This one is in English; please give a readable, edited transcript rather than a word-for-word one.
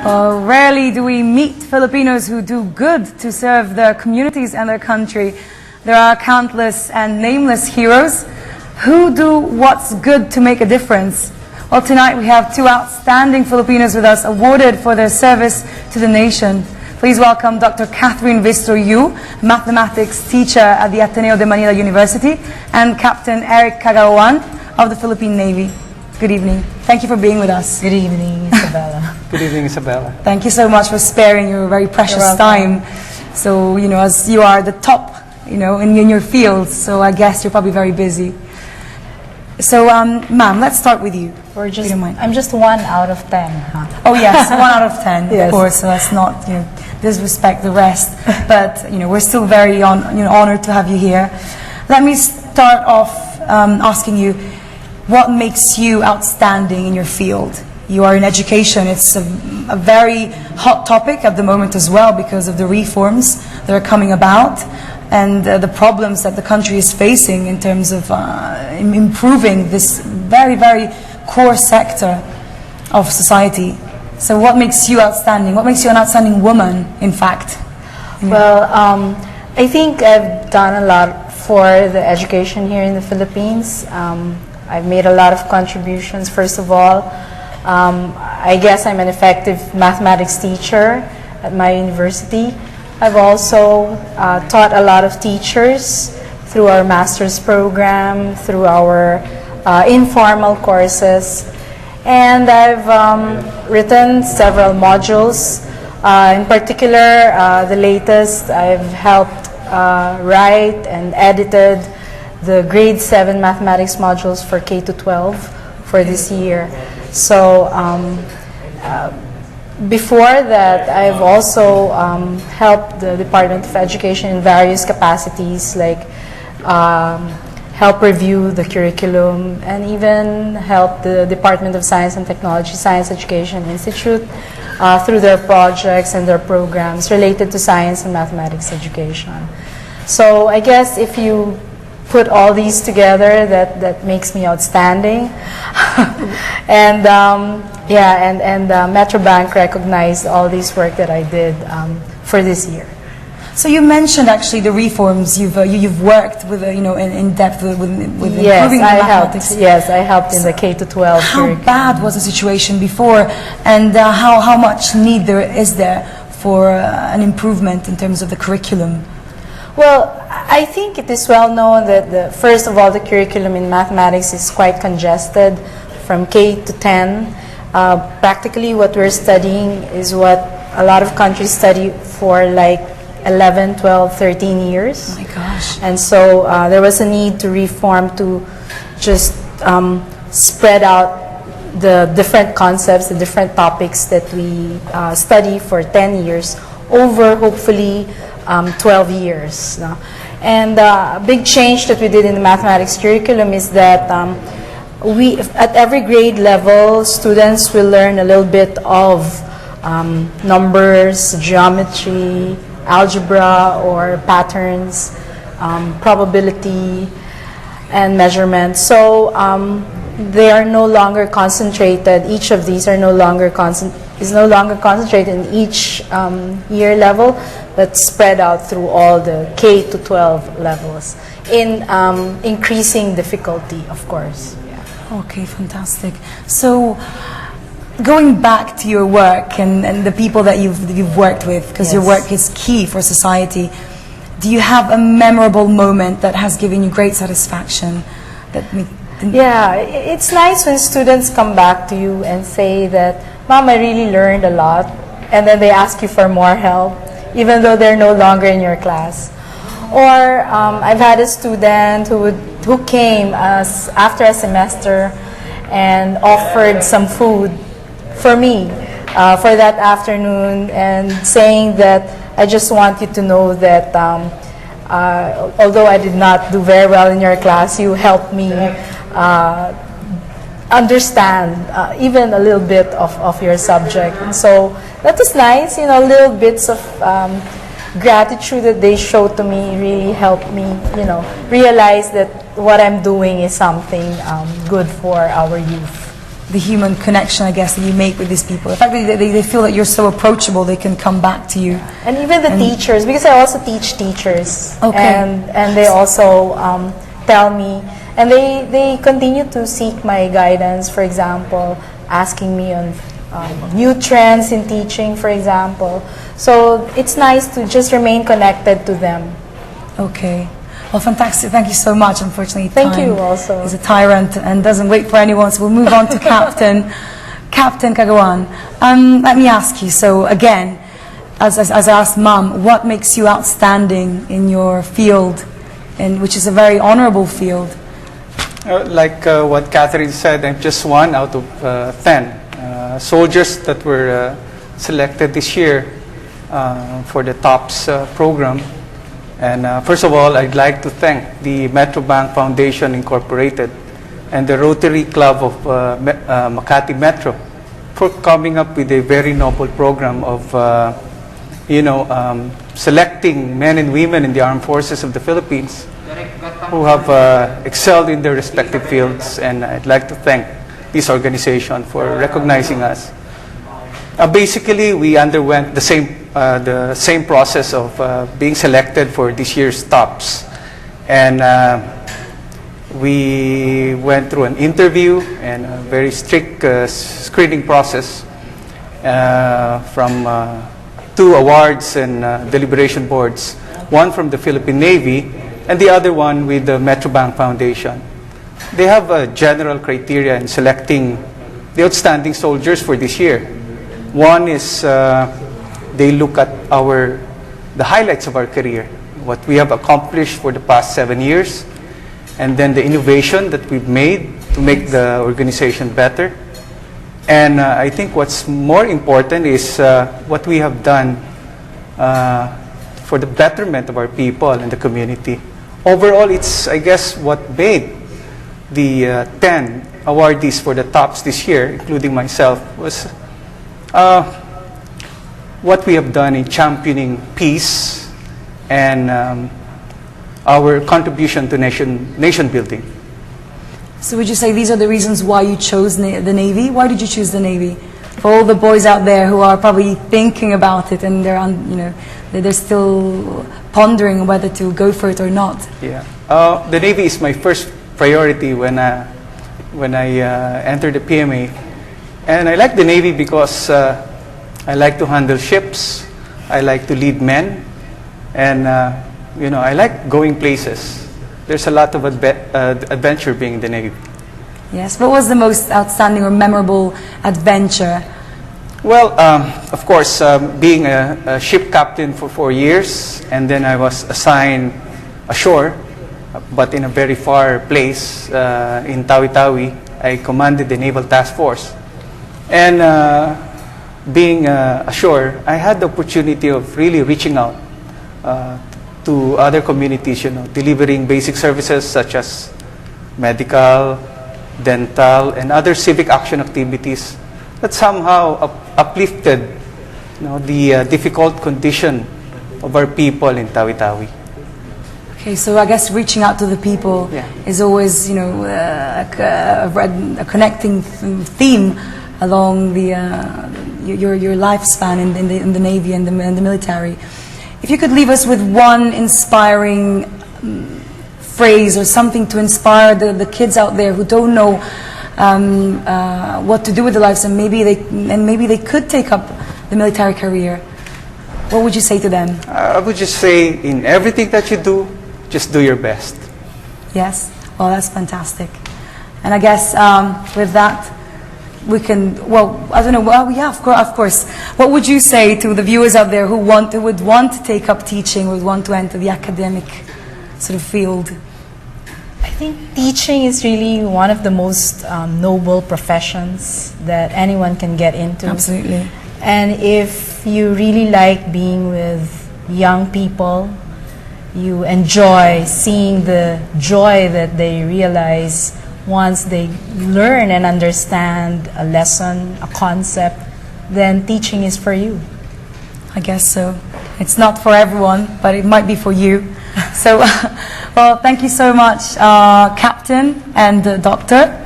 Rarely do we meet Filipinos who do good to serve their communities and their country. There are countless and nameless heroes who do what's good to make a difference. Well, tonight we have two outstanding Filipinos with us, awarded for their service to the nation. Please welcome Dr. Catherine Vistro-Yu, mathematics teacher at the Ateneo de Manila University, and Captain Erick Kagaoan of the Philippine Navy. Good evening. Thank you for being with us. Good evening, Isabella. Good evening, Isabella. Thank you so much for sparing your very precious time. So, as you are the top, in your field, so I guess you're probably very busy. So, ma'am, let's start with you. I'm just 1 out of 10. Huh? Oh yes, 1 out of 10, yes. Of course. So let's not, disrespect the rest. But we're still very honored to have you here. Let me start off asking you, what makes you outstanding in your field? You are in education. It's a very hot topic at the moment as well because of the reforms that are coming about and the problems that the country is facing in terms of improving this very, very core sector of society. So what makes you outstanding? What makes you an outstanding woman, in fact? Well, I think I've done a lot for the education here in the Philippines. I've made a lot of contributions. First of all, I guess I'm an effective mathematics teacher at my university. I've also taught a lot of teachers through our master's program, through our informal courses, and I've written several modules. In particular, the latest, I've helped write and edited the grade 7 mathematics modules for K-12 for this year. So before that, I've also helped the Department of Education in various capacities, like help review the curriculum and even help the Department of Science and Technology, Science Education Institute through their projects and their programs related to science and mathematics education. So I guess if you put all these together, that makes me outstanding. And Metrobank recognized all this work that I did for this year. So you mentioned actually the reforms you've worked with, in depth with yes, improving the mathematics. I helped in the K-12. How bad was the situation before, and how much need is there for an improvement in terms of the curriculum? Well, I think it is well known that first of all, the curriculum in mathematics is quite congested from K to 10. Practically what we're studying is what a lot of countries study for like 11, 12, 13 years. Oh my gosh. And so there was a need to reform to just spread out the different concepts, the different topics that we study for 10 years over hopefully 12 years. No? And a big change that we did in the mathematics curriculum is that at every grade level, students will learn a little bit of numbers, geometry, algebra or patterns, probability, and measurement. So they are no longer concentrated. Each of these are no longer concentrated in each year level, but spread out through all the K to 12 levels in increasing difficulty, of course. Yeah. Okay, fantastic. So going back to your work and the people that you've worked with, because your work is key for society, do you have a memorable moment that has given you great satisfaction? Yeah, it's nice when students come back to you and say that, Mom, I really learned a lot, and then they ask you for more help, even though they're no longer in your class. Or I've had a student who came after a semester and offered some food for me for that afternoon, and saying that I just want you to know that although I did not do very well in your class, you helped me understand even a little bit of your subject. And so that was nice, little bits of gratitude that they showed to me really helped me, realize that what I'm doing is something good for our youth. the human connection, I guess, that you make with these people. The fact that they feel that you're so approachable, they can come back to you. And even the teachers, because I also teach teachers. Okay. And they also tell me, and they continue to seek my guidance, for example, asking me on new trends in teaching, for example. So it's nice to just remain connected to them. Okay. Well, fantastic. Thank you so much. Unfortunately, Thank you also. He's a tyrant and doesn't wait for anyone, so we'll move on to Captain Kagaoan. Let me ask you, so again, as I asked Mom, what makes you outstanding in your field, which is a very honorable field? Like what Catherine said, I'm just 1 out of 10 soldiers that were selected this year for the TOPS program. And first of all, I'd like to thank the Metrobank Foundation Incorporated and the Rotary Club of Makati Metro for coming up with a very noble program of, selecting men and women in the armed forces of the Philippines who have excelled in their respective fields. And I'd like to thank this organization for recognizing us. Basically, we underwent the same process of being selected for this year's TOPS. And we went through an interview and a very strict screening process from 2 awards and deliberation boards, one from the Philippine Navy and the other one with the Metrobank Foundation. They have a general criteria in selecting the outstanding soldiers for this year. One is they look at the highlights of our career, what we have accomplished for the past 7 years, and then the innovation that we've made to make the organization better. And I think what's more important is what we have done for the betterment of our people and the community. Overall, it's, I guess, what made the 10 awardees for the TOPS this year, including myself, was what we have done in championing peace and our contribution to nation building. So would you say these are the reasons why you chose the Navy? Why did you choose the Navy? For all the boys out there who are probably thinking about it and they're still pondering whether to go for it or not. Yeah, the Navy is my first priority when I entered the PMA, and I like the Navy because I like to handle ships, I like to lead men, and I like going places. There's a lot of adventure being in the Navy. Yes. What was the most outstanding or memorable adventure? Well, of course, being a ship captain for 4 years, and then I was assigned ashore, but in a very far place in Tawi-Tawi. I commanded the Naval Task Force. And being ashore, I had the opportunity of really reaching out to other communities, delivering basic services such as medical, dental, and other civic action activities that somehow uplifted the difficult condition of our people in Tawi-Tawi. Okay, so I guess reaching out to the people is always, a connecting theme along your lifespan in the Navy and the military. If you could leave us with one inspiring phrase or something to inspire the kids out there who don't know what to do with their lives, and maybe they could take up the military career, what would you say to them? I would just say, in everything that you do, just do your best. Yes? Well, that's fantastic. And I guess with that, we can, I don't know, of course. What would you say to the viewers out there who would want to take up teaching, would want to enter the academic sort of field? I think teaching is really one of the most noble professions that anyone can get into. Absolutely. And if you really like being with young people, you enjoy seeing the joy that they realize once they learn and understand a lesson, a concept, then teaching is for you. I guess so. It's not for everyone, but it might be for you. So, well, thank you so much, Captain and Doctor.